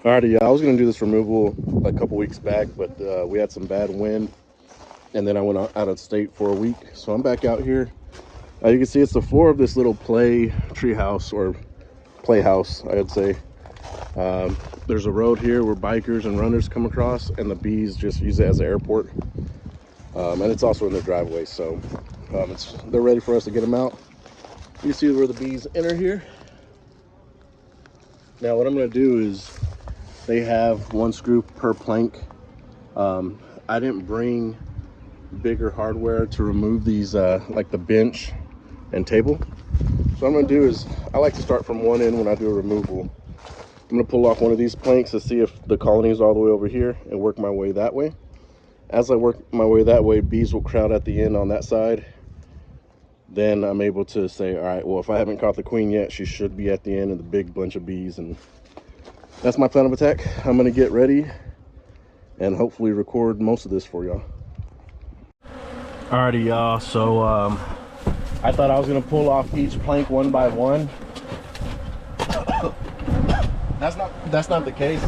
Alrighty, yeah, I was gonna do this removal a couple weeks back, but we had some bad wind, and then I went out of state for a week. So I'm back out here. You can see it's the floor of this little play tree house or playhouse, I'd say. There's a road here where bikers and runners come across, and the bees just use it as an airport. And it's also in their driveway, so they're ready for us to get them out. You see where the bees enter here. Now what I'm gonna do is, they have one screw per plank. I didn't bring bigger hardware to remove these, like the bench and table. So what I'm gonna do is, I like to start from one end when I do a removal. I'm gonna pull off one of these planks to see if the colony is all the way over here and work my way that way. As I work my way that way, bees will crowd at the end on that side. Then I'm able to say, all right, well, if I haven't caught the queen yet, she should be at the end of the big bunch of bees. And that's my plan of attack. I'm gonna get ready and hopefully record most of this for y'all. Alrighty, y'all, so I thought I was gonna pull off each plank one by one. That's not the case.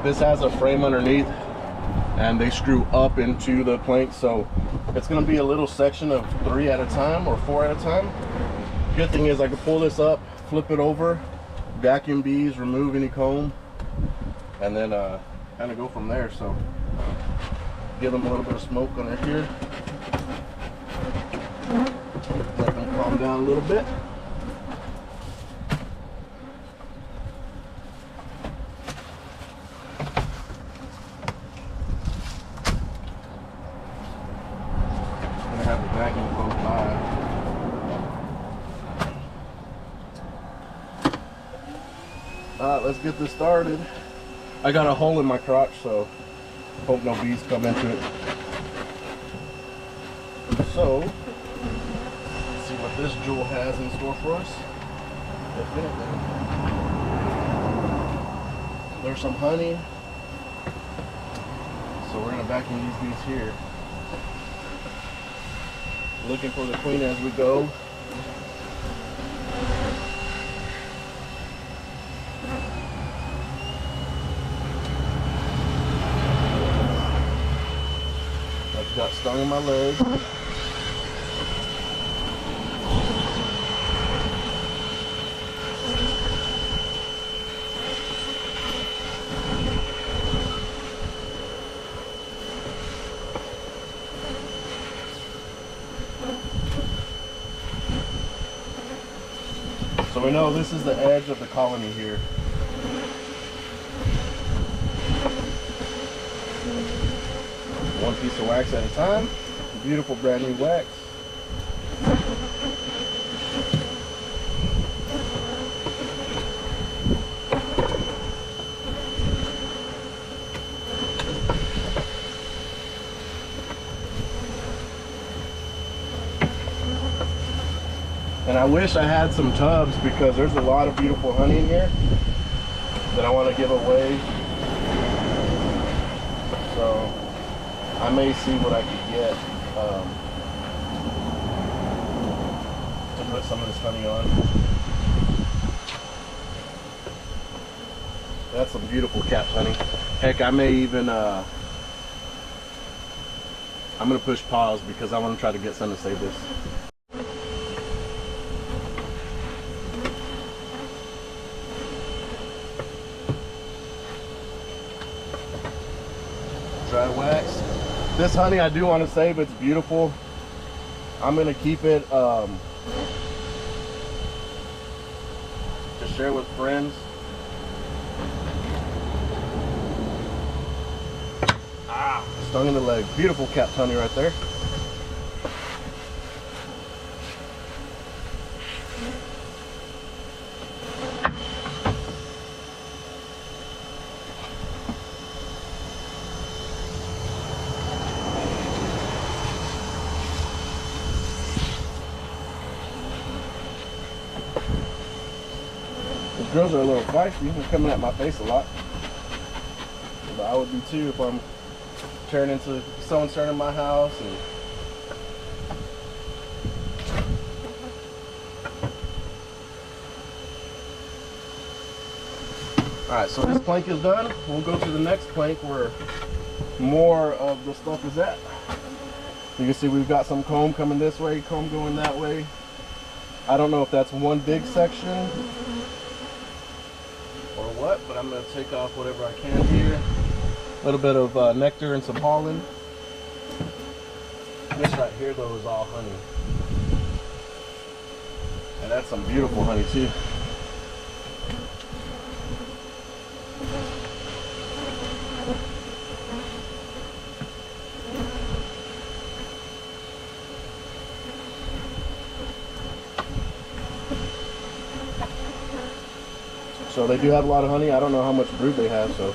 This has a frame underneath and they screw up into the plank, so it's gonna be a little section of 3 at a time or 4 at a time. Good thing is I can pull this up, flip it over, vacuum bees, remove any comb, and then kind of go from there. So give them a little bit of smoke under here, let them calm down a little bit. I'm gonna have the vacuum close by. Alright, let's get this started. I got a hole in my crotch, so hope no bees come into it. So, let's see what this jewel has in store for us. If anything. There's some honey. So we're gonna vacuum these bees here. Looking for the queen as we go. I got stung in my leg. So we know this is the edge of the colony here. One piece of wax at a time. Beautiful brand new wax. And I wish I had some tubs because there's a lot of beautiful honey in here that I want to give away. So I may see what I could get to put some of this honey on. That's some beautiful capped honey. Heck, I may even, I'm gonna push pause because I want to try to get some to save this. Dry wax. This honey I do want to save. It's beautiful. I'm gonna keep it to share with friends. Stung in the leg. Beautiful capped honey right there. The girls are a little feisty. They're coming at my face a lot. But I would be too if I'm someone's turning my house and All right, so this plank is done. We'll go to the next plank where more of the stuff is at. You can see we've got some comb coming this way, comb going that way. I don't know if that's one big section or what, but I'm going to take off whatever I can here. A little bit of nectar and some pollen. This right here though is all honey. And that's some beautiful honey too. So they do have a lot of honey. I don't know how much brood they have, so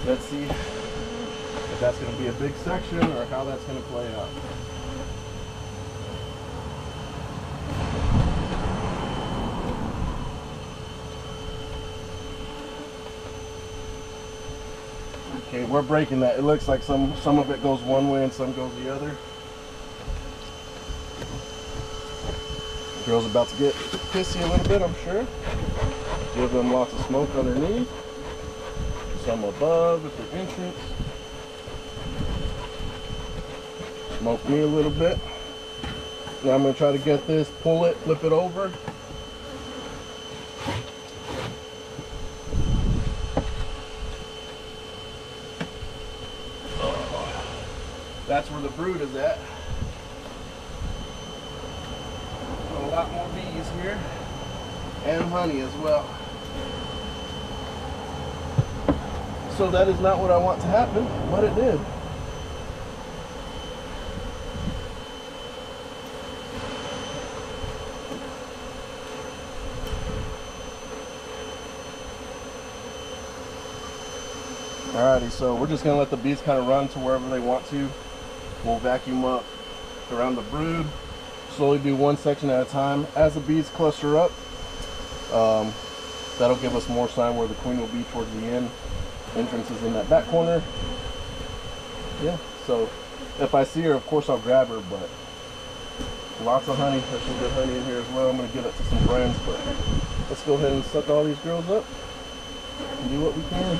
let's see if that's going to be a big section or how that's going to play out. Okay, we're breaking that. It looks like some of it goes one way and some goes the other. The girl's about to get pissy a little bit, I'm sure. Give them lots of smoke underneath, some above at the entrance. Smoke me a little bit. Now I'm going to try to get this, pull it, flip it over. That's where the brood is at. A lot more bees here and honey as well. So that is not what I want to happen, but it did. Alrighty, so we're just gonna let the bees kind of run to wherever they want to. We'll vacuum up around the brood, slowly do one section at a time. As the bees cluster up, that'll give us more sign where the queen will be towards the end. Entrance is in that back corner. Yeah, so if I see her, of course I'll grab her, but lots of honey. There's some good honey in here as well. I'm gonna give it to some friends, but let's go ahead and suck all these girls up and do what we can.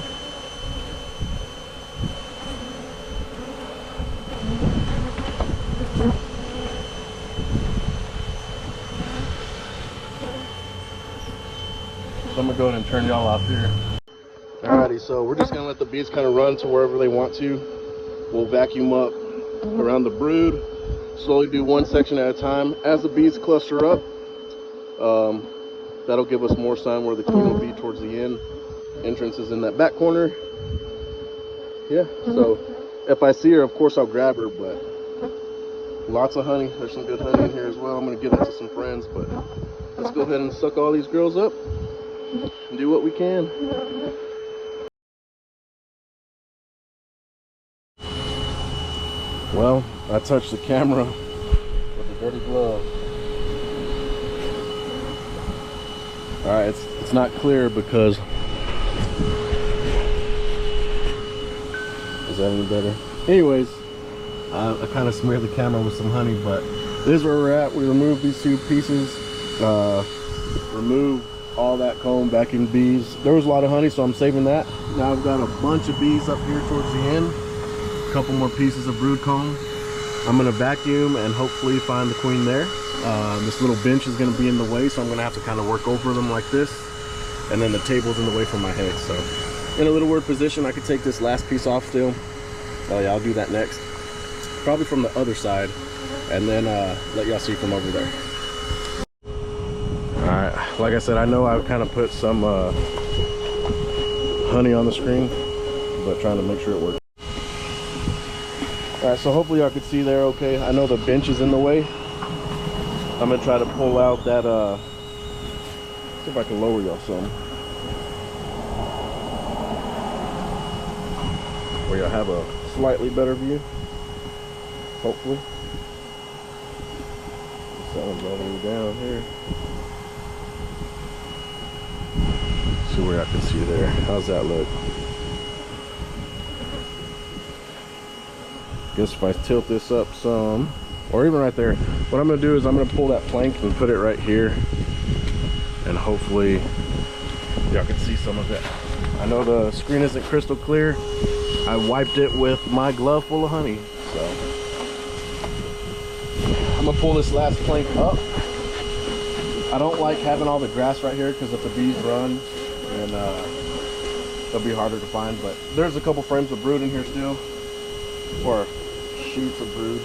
So I'm gonna go ahead and turn y'all off here. Alrighty, so we're just gonna let the bees kind of run to wherever they want to. We'll vacuum up around the brood, slowly do one section at a time. As the bees cluster up, that'll give us more sign where the queen will be towards the end. Entrance is in that back corner. Yeah, so if I see her, of course I'll grab her, but lots of honey. There's some good honey in here as well. I'm gonna give it to some friends, but let's go ahead and suck all these girls up and do what we can. Well, I touched the camera with a dirty glove. Alright, it's not clear because... Is that any better? Anyways, I kind of smeared the camera with some honey, but this is where we're at. We removed these two pieces, remove all that comb, vacuum bees. There was a lot of honey, so I'm saving that. Now I've got a bunch of bees up here towards the end. A couple more pieces of brood comb. I'm gonna vacuum and hopefully find the queen there. This little bench is gonna be in the way, so I'm gonna have to kind of work over them like this. And then the table's in the way from my head, so. In a little weird position, I could take this last piece off still. Oh yeah, I'll do that next. Probably from the other side, and then let y'all see from over there. Alright, like I said, I know I kind of put some honey on the screen, but trying to make sure it works. Alright, so hopefully y'all could see there okay. I know the bench is in the way. I'm going to try to pull out that, see if I can lower y'all some. Where y'all have a slightly better view. Hopefully. This one's all the way down here. See where I can see there. How's that look? Guess if I tilt this up some, or even right there, what I'm gonna do is I'm gonna pull that plank and put it right here, and hopefully Y'all can see some of it. I know the screen isn't crystal clear. I wiped it with my glove full of honey. So I'm gonna pull this last plank up. I don't like having all the grass right here because if the bees run, then they'll be harder to find. But there's a couple frames of brood in here still, or sheets of brood.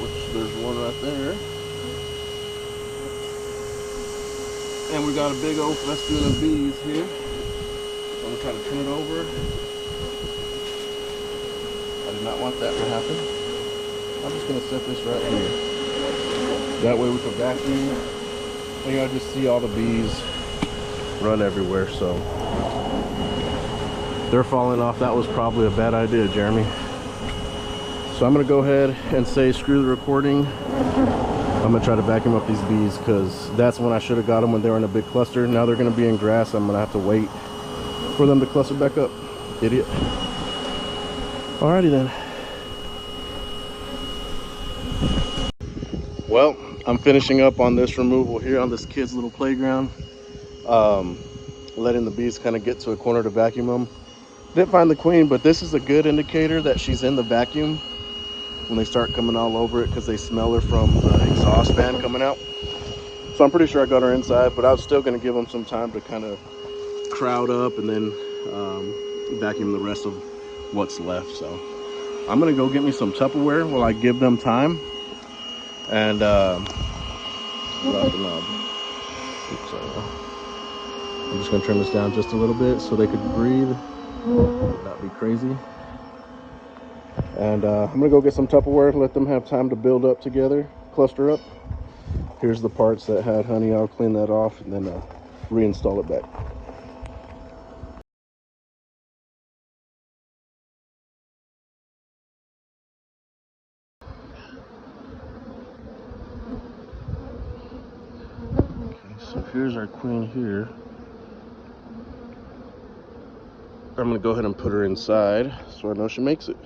Which there's one right there. And we got a big old festoon of bees here. So I'm gonna try to turn it over. I did not want that to happen. I'm just gonna set this right here. That way we can vacuum. And y'all just see all the bees run everywhere. So they're falling off. That was probably a bad idea, Jeremy. So I'm gonna go ahead and say screw the recording. I'm gonna try to vacuum up these bees because that's when I should have got them, when they were in a big cluster. Now they're gonna be in grass. I'm gonna have to wait for them to cluster back up. Idiot. Alrighty then. Well, I'm finishing up on this removal here on this kid's little playground. Letting the bees kind of get to a corner to vacuum them. Didn't find the queen, but this is a good indicator that she's in the vacuum when they start coming all over it, because they smell her from the exhaust fan coming out. So I'm pretty sure I got her inside, but I was still going to give them some time to kind of crowd up and then vacuum the rest of what's left. So I'm going to go get me some Tupperware while I give them time. And drop the knob. Oops, sorry. I'm just going to turn this down just a little bit so they could breathe, not be crazy. And I'm gonna go get some Tupperware, let them have time to build up together, cluster up. Here's the parts that had honey. I'll clean that off and then reinstall it back. Okay, so here's our queen here. I'm gonna go ahead and put her inside so I know she makes it.